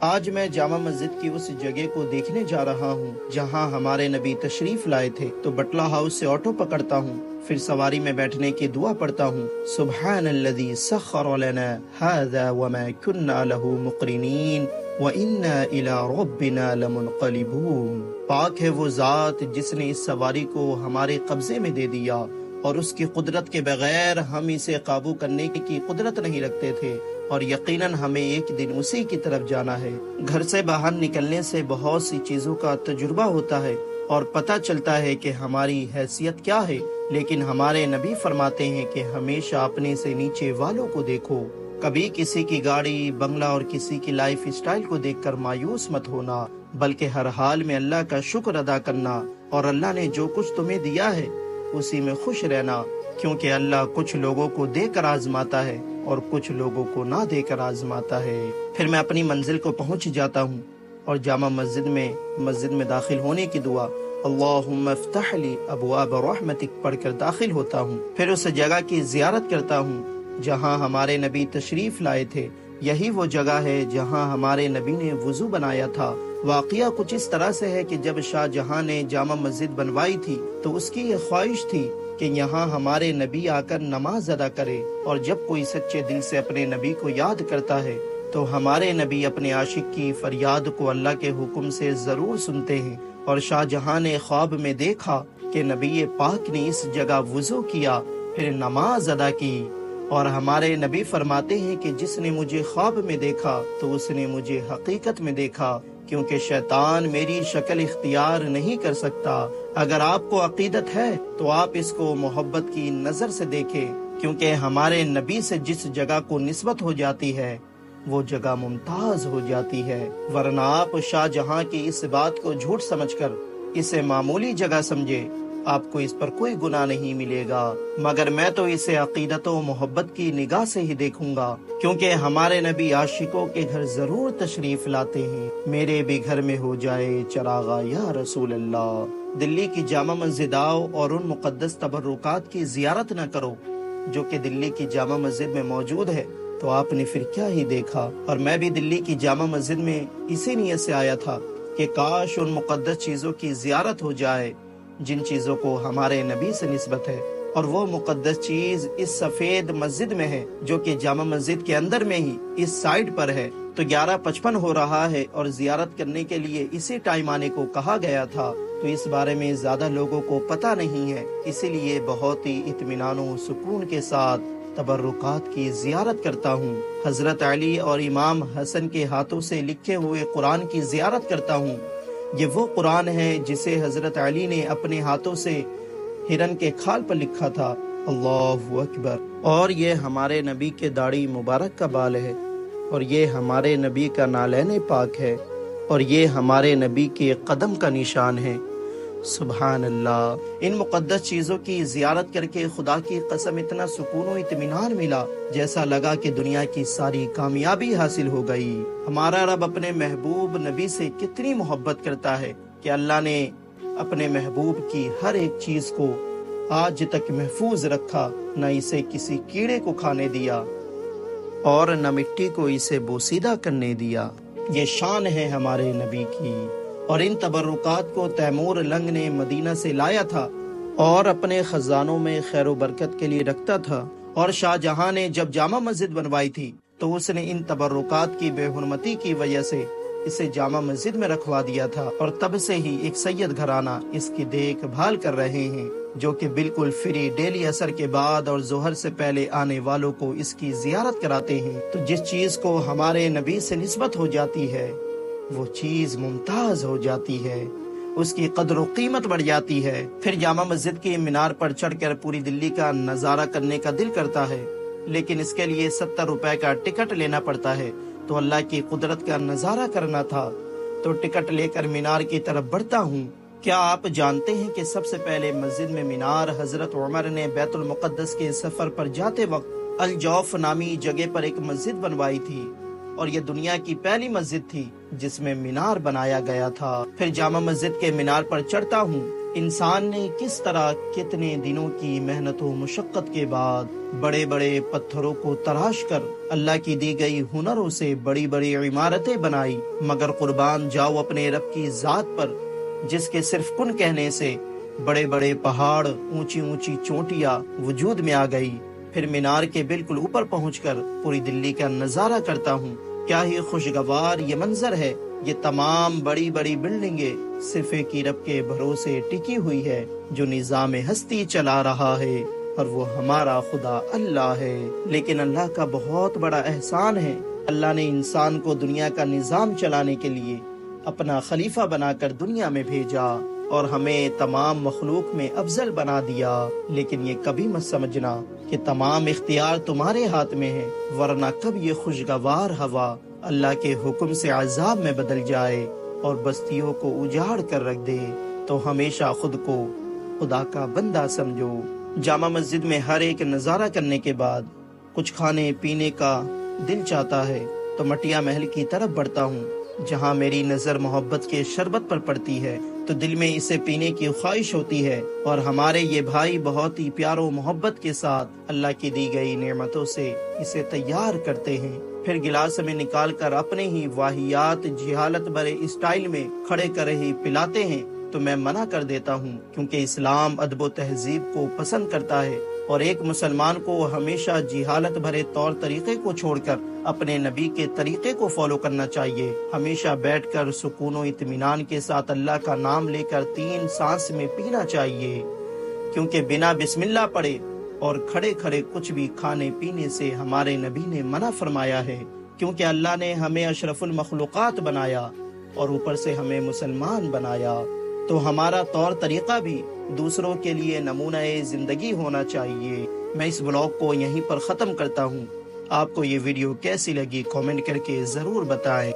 آج میں جامع مسجد کی اس جگہ کو دیکھنے جا رہا ہوں جہاں ہمارے نبی تشریف لائے تھے، تو بٹلہ ہاؤس سے آٹو پکڑتا ہوں، پھر سواری میں بیٹھنے کی دعا پڑھتا ہوں، سبحان الذی سخر لنا هذا وما كنا له مقرنین وَإِنَّا إِلَىٰ رَبِّنَا لَمُنْقَلِبُونَ۔ پاک ہے وہ ذات جس نے اس سواری کو ہمارے قبضے میں دے دیا، اور اس کی قدرت کے بغیر ہم اسے قابو کرنے کی قدرت نہیں رکھتے تھے، اور یقیناً ہمیں ایک دن اسی کی طرف جانا ہے۔ گھر سے باہر نکلنے سے بہت سی چیزوں کا تجربہ ہوتا ہے اور پتہ چلتا ہے کہ ہماری حیثیت کیا ہے، لیکن ہمارے نبی فرماتے ہیں کہ ہمیشہ اپنے سے نیچے والوں کو دیکھو، کبھی کسی کی گاڑی بنگلہ اور کسی کی لائف اسٹائل کو دیکھ کر مایوس مت ہونا، بلکہ ہر حال میں اللہ کا شکر ادا کرنا، اور اللہ نے جو کچھ تمہیں دیا ہے اسی میں خوش رہنا، کیونکہ اللہ کچھ لوگوں کو دے کر آزماتا ہے اور کچھ لوگوں کو نہ دے کر آزماتا ہے۔ پھر میں اپنی منزل کو پہنچ جاتا ہوں اور جامع مسجد میں داخل ہونے کی دعا اللہم افتح لی ابواب رحمتک پڑھ کر داخل ہوتا ہوں۔ پھر اس جگہ کی زیارت کرتا ہوں جہاں ہمارے نبی تشریف لائے تھے۔ یہی وہ جگہ ہے جہاں ہمارے نبی نے وضو بنایا تھا۔ واقعہ کچھ اس طرح سے ہے کہ جب شاہ جہاں نے جامع مسجد بنوائی تھی تو اس کی یہ خواہش تھی کہ یہاں ہمارے نبی آ کر نماز ادا کرے، اور جب کوئی سچے دل سے اپنے نبی کو یاد کرتا ہے تو ہمارے نبی اپنے عاشق کی فریاد کو اللہ کے حکم سے ضرور سنتے ہیں۔ اور شاہ جہاں نے خواب میں دیکھا کہ نبی پاک نے اس جگہ وضو کیا، پھر نماز ادا کی، اور ہمارے نبی فرماتے ہیں کہ جس نے مجھے خواب میں دیکھا تو اس نے مجھے حقیقت میں دیکھا، کیونکہ شیطان میری شکل اختیار نہیں کر سکتا۔ اگر آپ کو عقیدت ہے تو آپ اس کو محبت کی نظر سے دیکھیں، کیونکہ ہمارے نبی سے جس جگہ کو نسبت ہو جاتی ہے وہ جگہ ممتاز ہو جاتی ہے، ورنہ آپ شاہ جہاں کی اس بات کو جھوٹ سمجھ کر اسے معمولی جگہ سمجھے، آپ کو اس پر کوئی گناہ نہیں ملے گا، مگر میں تو اسے عقیدت و محبت کی نگاہ سے ہی دیکھوں گا، کیونکہ ہمارے نبی عاشقوں کے گھر ضرور تشریف لاتے ہیں۔ میرے بھی گھر میں ہو جائے چراغا یا رسول اللہ۔ دلی کی جامع مسجد آؤ اور ان مقدس تبرکات کی زیارت نہ کرو جو کہ دلی کی جامع مسجد میں موجود ہے، تو آپ نے پھر کیا ہی دیکھا۔ اور میں بھی دلی کی جامع مسجد میں اسی نیت سے آیا تھا کہ کاش ان مقدس چیزوں کی زیارت ہو جائے جن چیزوں کو ہمارے نبی سے نسبت ہے، اور وہ مقدس چیز اس سفید مسجد میں ہے جو کہ جامع مسجد کے اندر میں ہی اس سائڈ پر ہے۔ تو 11:55 ہو رہا ہے اور زیارت کرنے کے لیے اسی ٹائم آنے کو کہا گیا تھا، تو اس بارے میں زیادہ لوگوں کو پتہ نہیں ہے، اسی لیے بہت ہی اطمینان و سکون کے ساتھ تبرکات کی زیارت کرتا ہوں۔ حضرت علی اور امام حسن کے ہاتھوں سے لکھے ہوئے قرآن کی زیارت کرتا ہوں۔ یہ وہ قرآن ہے جسے حضرت علی نے اپنے ہاتھوں سے ہرن کے کھال پر لکھا تھا۔ اللہ اکبر۔ اور یہ ہمارے نبی کے داڑھی مبارک کا بال ہے، اور یہ ہمارے نبی کا نالین پاک ہے، اور یہ ہمارے نبی کے قدم کا نشان ہے۔ سبحان اللہ۔ ان مقدس چیزوں کی زیارت کر کے خدا کی قسم اتنا سکون و اطمینان ملا، جیسا لگا کہ دنیا کی ساری کامیابی حاصل ہو گئی۔ ہمارا رب اپنے محبوب نبی سے کتنی محبت کرتا ہے کہ اللہ نے اپنے محبوب کی ہر ایک چیز کو آج تک محفوظ رکھا، نہ اسے کسی کیڑے کو کھانے دیا اور نہ مٹی کو اسے بوسیدہ کرنے دیا۔ یہ شان ہے ہمارے نبی کی۔ اور ان تبرکات کو تیمور لنگ نے مدینہ سے لایا تھا اور اپنے خزانوں میں خیر و برکت کے لیے رکھتا تھا، اور شاہ جہاں نے جب جامع مسجد بنوائی تھی تو اس نے ان تبرکات کی بے حرمتی کی وجہ سے اسے جامع مسجد میں رکھوا دیا تھا، اور تب سے ہی ایک سید گھرانہ اس کی دیکھ بھال کر رہے ہیں، جو کہ بالکل فری ڈیلی عصر کے بعد اور ظہر سے پہلے آنے والوں کو اس کی زیارت کراتے ہیں۔ تو جس چیز کو ہمارے نبی سے نسبت ہو جاتی ہے وہ چیز ممتاز ہو جاتی ہے، اس کی قدر و قیمت بڑھ جاتی ہے۔ پھر جامع مسجد کی مینار پر چڑھ کر پوری دلی کا نظارہ کرنے کا دل کرتا ہے، لیکن اس کے لیے 70 روپے کا ٹکٹ لینا پڑتا ہے۔ تو اللہ کی قدرت کا نظارہ کرنا تھا تو ٹکٹ لے کر مینار کی طرف بڑھتا ہوں۔ کیا آپ جانتے ہیں کہ سب سے پہلے مسجد میں مینار حضرت عمر نے بیت المقدس کے سفر پر جاتے وقت الجوف نامی جگہ پر ایک مسجد بنوائی تھی، اور یہ دنیا کی پہلی مسجد تھی جس میں مینار بنایا گیا تھا۔ پھر جامع مسجد کے مینار پر چڑھتا ہوں انسان نے کس طرح کتنے دنوں کی محنت و مشقت کے بعد بڑے بڑے پتھروں کو تراش کر اللہ کی دی گئی ہنروں سے بڑی بڑی عمارتیں بنائی، مگر قربان جاؤ اپنے رب کی ذات پر جس کے صرف کن کہنے سے بڑے بڑے پہاڑ، اونچی اونچی چوٹیاں وجود میں آ گئی۔ پھر مینار کے بالکل اوپر پہنچ کر پوری دلی کا نظارہ کرتا ہوں۔ کیا ہی خوشگوار یہ منظر ہے۔ یہ تمام بڑی بڑی بلڈنگیں صرف ایک ہی رب کے بھروسے ٹکی ہوئی ہے جو نظام ہستی چلا رہا ہے، اور وہ ہمارا خدا اللہ ہے۔ لیکن اللہ کا بہت بڑا احسان ہے، اللہ نے انسان کو دنیا کا نظام چلانے کے لیے اپنا خلیفہ بنا کر دنیا میں بھیجا اور ہمیں تمام مخلوق میں افضل بنا دیا۔ لیکن یہ کبھی مت سمجھنا کہ تمام اختیار تمہارے ہاتھ میں ہے، ورنہ کب یہ خوشگوار ہوا اللہ کے حکم سے عذاب میں بدل جائے اور بستیوں کو اجاڑ کر رکھ دے، تو ہمیشہ خود کو خدا کا بندہ سمجھو۔ جامع مسجد میں ہر ایک نظارہ کرنے کے بعد کچھ کھانے پینے کا دل چاہتا ہے تو مٹیا محل کی طرف بڑھتا ہوں، جہاں میری نظر محبت کے شربت پر پڑتی ہے تو دل میں اسے پینے کی خواہش ہوتی ہے، اور ہمارے یہ بھائی بہت ہی پیار و محبت کے ساتھ اللہ کی دی گئی نعمتوں سے اسے تیار کرتے ہیں، پھر گلاس میں نکال کر اپنے ہی واہیات جہالت بھرے اسٹائل میں کھڑے کر ہی پلاتے ہیں، تو میں منع کر دیتا ہوں، کیونکہ اسلام ادب و تہذیب کو پسند کرتا ہے، اور ایک مسلمان کو ہمیشہ جہالت بھرے طور طریقے کو چھوڑ کر اپنے نبی کے طریقے کو فالو کرنا چاہیے۔ ہمیشہ بیٹھ کر سکون و اطمینان کے ساتھ اللہ کا نام لے کر 3 سانس میں پینا چاہیے، کیونکہ بنا بسم اللہ پڑھے اور کھڑے کھڑے کچھ بھی کھانے پینے سے ہمارے نبی نے منع فرمایا ہے، کیونکہ اللہ نے ہمیں اشرف المخلوقات بنایا اور اوپر سے ہمیں مسلمان بنایا، تو ہمارا طور طریقہ بھی دوسروں کے لیے نمونہ زندگی ہونا چاہیے۔ میں اس بلاگ کو یہیں پر ختم کرتا ہوں۔ آپ کو یہ ویڈیو کیسی لگی کامنٹ کر کے ضرور بتائیں۔